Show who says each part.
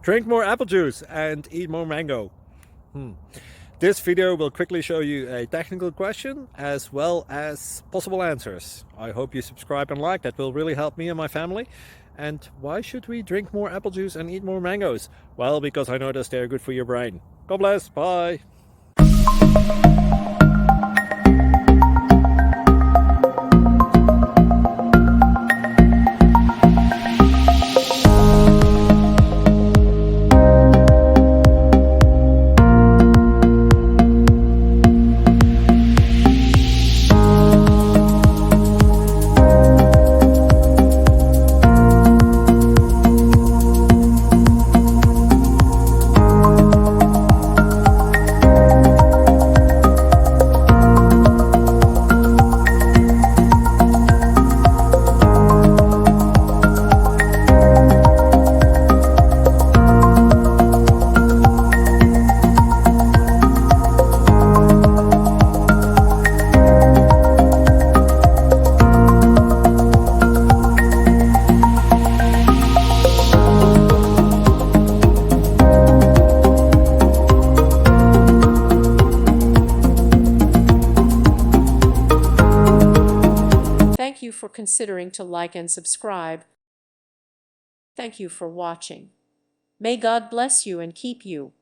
Speaker 1: Drink more apple juice and eat more mango. This video will quickly show you a technical question as well as possible answers. I hope you subscribe and like, that will really help me and my family. And why should we drink more apple juice and eat more mangoes? Well, because I noticed they're good for your brain. God bless, bye.
Speaker 2: Thank you for considering to like and subscribe. Thank you for watching. May God bless you and keep you.